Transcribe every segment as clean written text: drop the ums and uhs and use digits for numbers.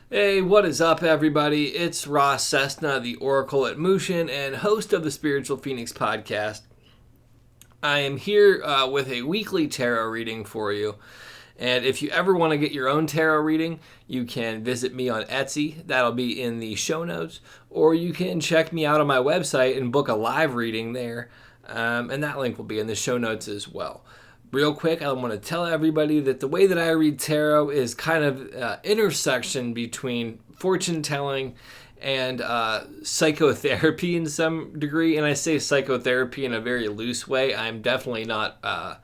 Hey, what is up, everybody? It's Ross Cessna, the Oracle at Mushin, and host of the Spiritual Phoenix podcast. I am here with a weekly tarot reading for you. And if you ever want to get your own tarot reading, you can visit me on Etsy. That'll be in the show notes. Or you can check me out on my website and book a live reading there. And that link will be in the show notes as well. Real quick, I want to tell everybody that the way that I read tarot is kind of intersection between fortune telling and psychotherapy in some degree. And I say psychotherapy in a very loose way. I'm definitely not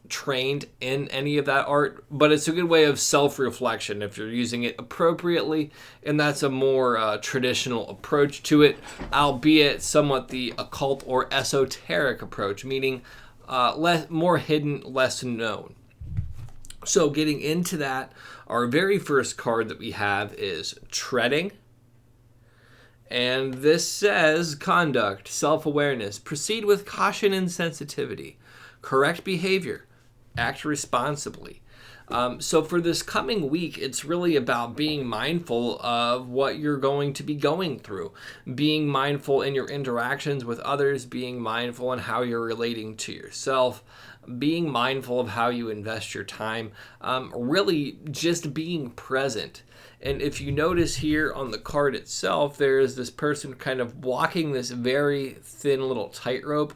trained in any of that art, but it's a good way of self-reflection if you're using it appropriately, and that's a more traditional approach to it, albeit somewhat the occult or esoteric approach, meaning more hidden, less known. So getting into that, our very first card that we have is Treading. And this says conduct, self-awareness, proceed with caution and sensitivity, correct behavior, act responsibly. So for this coming week, it's really about being mindful of what you're going to be going through, being mindful in your interactions with others, being mindful in how you're relating to yourself, being mindful of how you invest your time, really just being present. And if you notice here on the card itself, there is this person kind of walking this very thin little tightrope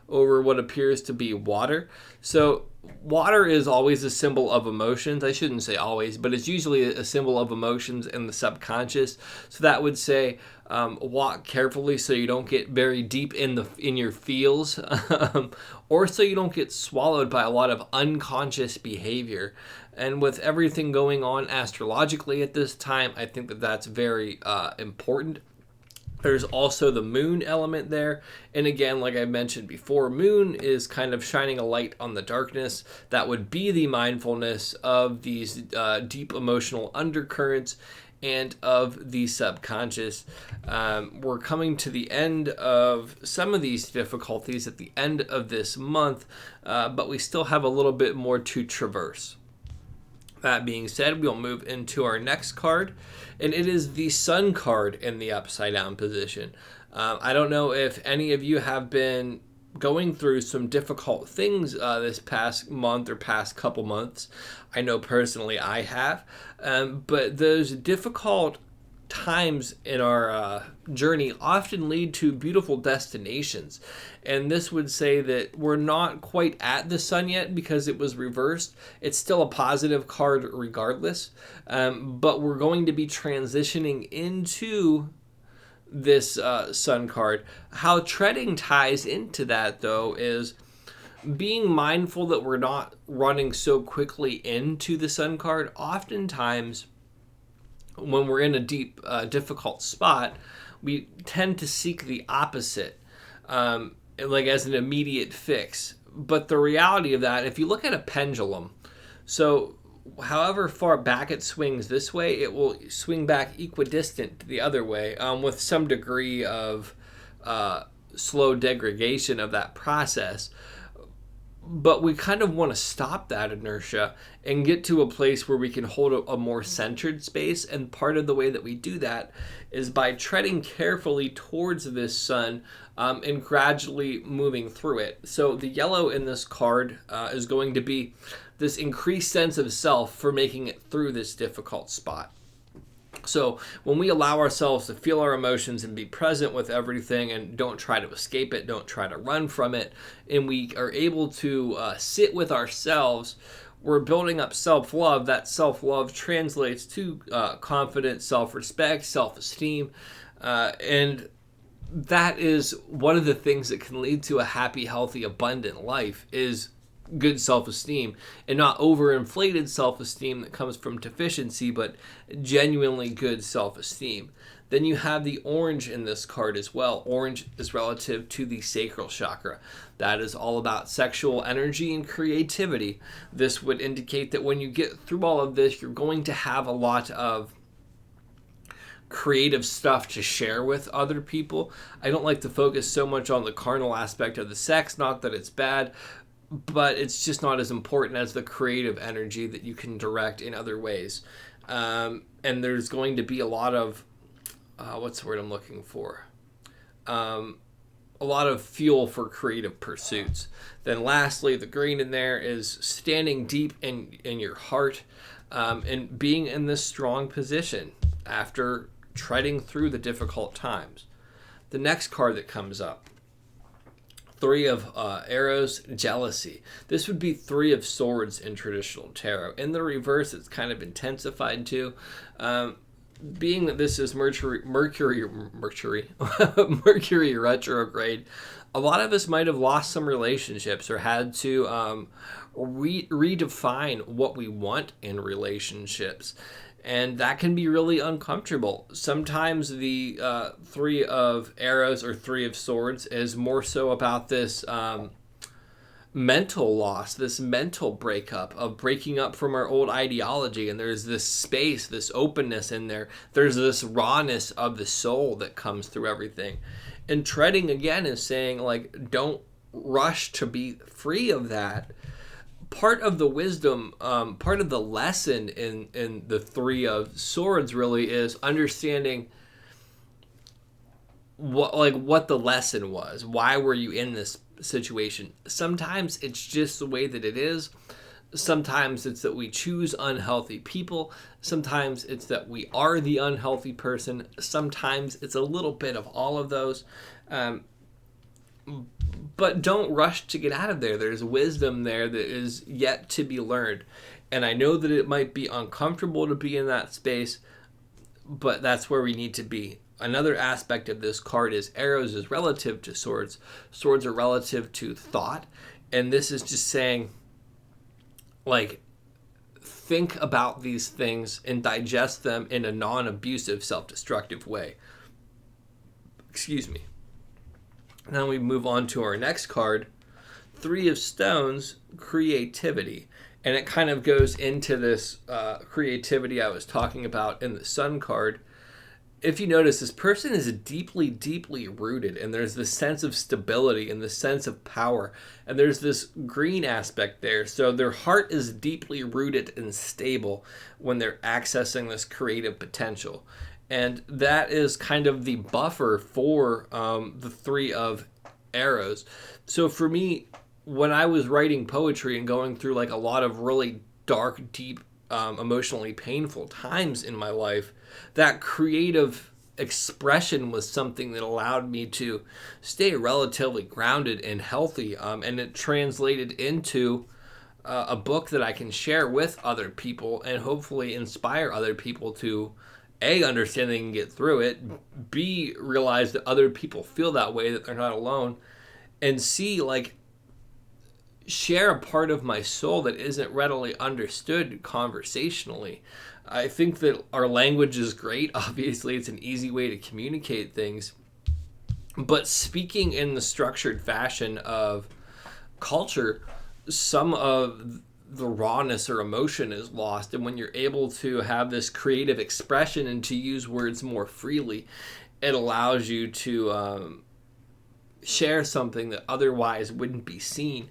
over what appears to be water. So water is always a symbol of emotions. I shouldn't say always, but it's usually a symbol of emotions in the subconscious. So that would say walk carefully so you don't get very deep in your feels, or so you don't get swallowed by a lot of unconscious behavior. And with everything going on astrologically at this time, I think that that's very important. There's also the moon element there. And again, like I mentioned before, moon is kind of shining a light on the darkness. That would be the mindfulness of these deep emotional undercurrents and of the subconscious. We're coming to the end of some of these difficulties at the end of this month, but we still have a little bit more to traverse. That being said, we'll move into our next card, and it is the Sun card in the upside down position. I don't know if any of you have been going through some difficult things this past month or past couple months. I know personally I have, but those difficult times in our journey often lead to beautiful destinations. And this would say that we're not quite at the sun yet because it was reversed. It's still a positive card regardless, but we're going to be transitioning into this sun card. How treading ties into that, though, is being mindful that we're not running so quickly into the sun card. Oftentimes, when we're in a deep, difficult spot, we tend to seek the opposite, like as an immediate fix. But the reality of that, if you look at a pendulum, so however far back it swings this way, it will swing back equidistant the other way, with some degree of slow degradation of that process. But we kind of want to stop that inertia and get to a place where we can hold a more centered space. And part of the way that we do that is by treading carefully towards this sun and gradually moving through it. So the yellow in this card is going to be this increased sense of self for making it through this difficult spot. So when we allow ourselves to feel our emotions and be present with everything and don't try to escape it, don't try to run from it, and we are able to sit with ourselves, we're building up self-love. That self-love translates to confidence, self-respect, self-esteem, and that is one of the things that can lead to a happy, healthy, abundant life is good self-esteem, and not overinflated self-esteem that comes from deficiency, but genuinely good self-esteem. Then you have the orange in this card as well. Orange is relative to the sacral chakra. That is all about sexual energy and creativity. This would indicate that when you get through all of this, you're going to have a lot of creative stuff to share with other people. I don't like to focus so much on the carnal aspect of the sex, not that it's bad, but it's just not as important as the creative energy that you can direct in other ways. And there's going to be a lot of, what's the word I'm looking for? A lot of fuel for creative pursuits. Then lastly, the green in there is standing deep in your heart, and being in this strong position after treading through the difficult times. The next card that comes up, Three of Arrows, Jealousy. This would be Three of Swords in traditional tarot. In the reverse, it's kind of intensified too. Being that this is Mercury Mercury retrograde, a lot of us might have lost some relationships or had to redefine what we want in relationships. And that can be really uncomfortable. Sometimes the Three of Arrows or Three of Swords is more so about this mental loss, this mental breakup of breaking up from our old ideology. And there's this space, this openness in there. There's this rawness of the soul that comes through everything. And treading again is saying, like, don't rush to be free of that. Part of the wisdom, part of the lesson in the Three of Swords really is understanding what the lesson was. Why were you in this situation? Sometimes it's just the way that it is. Sometimes it's that we choose unhealthy people. Sometimes it's that we are the unhealthy person. Sometimes it's a little bit of all of those. But don't rush to get out of there. There's wisdom there that is yet to be learned. And I know that it might be uncomfortable to be in that space, but that's where we need to be. Another aspect of this card is Arrows is relative to Swords. Swords are relative to thought. And this is just saying, like, think about these things and digest them in a non-abusive, self-destructive way. Excuse me. Now we move on to our next card, Three of Stones, Creativity. And it kind of goes into this creativity I was talking about in the Sun card. If you notice, this person is deeply, deeply rooted, and there's this sense of stability and the sense of power. And there's this green aspect there. So their heart is deeply rooted and stable when they're accessing this creative potential. And that is kind of the buffer for the Three of Arrows. So for me, when I was writing poetry and going through like a lot of really dark, deep, emotionally painful times in my life, that creative expression was something that allowed me to stay relatively grounded and healthy. And it translated into a book that I can share with other people and hopefully inspire other people to A, understand they can get through it, B, realize that other people feel that way, that they're not alone, and C, like, share a part of my soul that isn't readily understood conversationally. I think that our language is great. Obviously, it's an easy way to communicate things. But speaking in the structured fashion of culture, some of the rawness or emotion is lost. And when you're able to have this creative expression and to use words more freely, it allows you to share something that otherwise wouldn't be seen.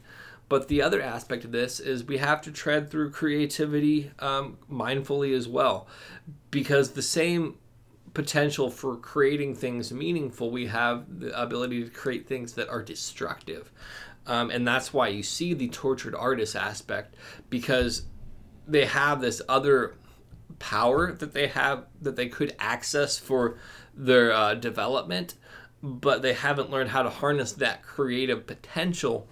But the other aspect of this is we have to tread through creativity mindfully as well, because the same potential for creating things meaningful, we have the ability to create things that are destructive. And that's why you see the tortured artist aspect, because they have this other power that they have that they could access for their development, but they haven't learned how to harness that creative potential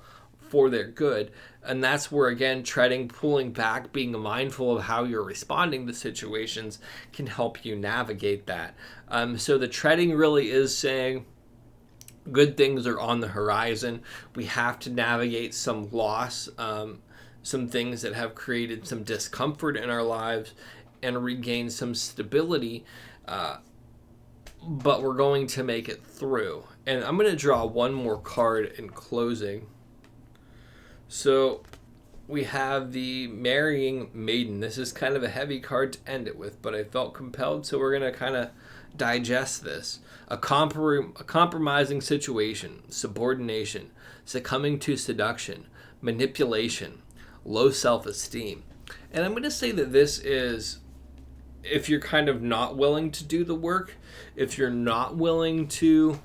for their good. And that's where, again, treading, pulling back, being mindful of how you're responding to situations can help you navigate that. So the treading really is saying good things are on the horizon. We have to navigate some loss, some things that have created some discomfort in our lives, and regain some stability. But we're going to make it through. And I'm going to draw one more card in closing. So we have the Marrying Maiden. This is kind of a heavy card to end it with, but I felt compelled, so we're going to kind of digest this. A compromising situation, subordination, succumbing to seduction, manipulation, low self-esteem. And I'm going to say that this is if you're kind of not willing to do the work, if you're not willing to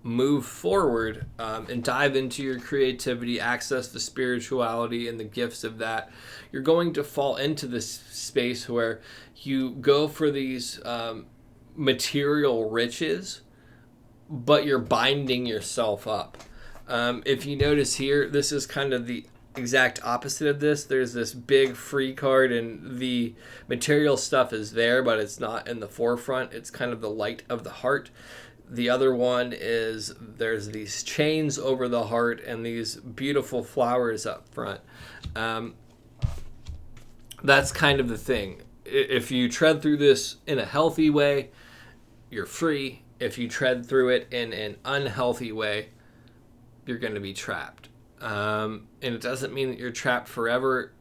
move forward and dive into your creativity, access the spirituality and the gifts of that, you're going to fall into this space where you go for these material riches, but you're binding yourself up. If you notice here, this is kind of the exact opposite of this. There's this big free card, and the material stuff is there, but it's not in the forefront. It's kind of the light of the heart. The other one is there's these chains over the heart and these beautiful flowers up front. That's kind of the thing. If you tread through this in a healthy way, you're free. If you tread through it in an unhealthy way, you're going to be trapped. And it doesn't mean that you're trapped forever.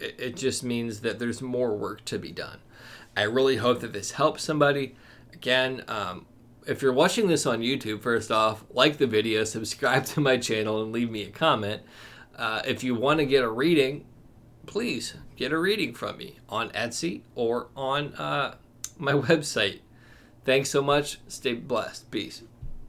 It just means that there's more work to be done. I really hope that this helps somebody. Again, if you're watching this on YouTube, first off, like the video, subscribe to my channel, and leave me a comment. If you want to get a reading, please get a reading from me on Etsy or on my website. Thanks so much. Stay blessed. Peace.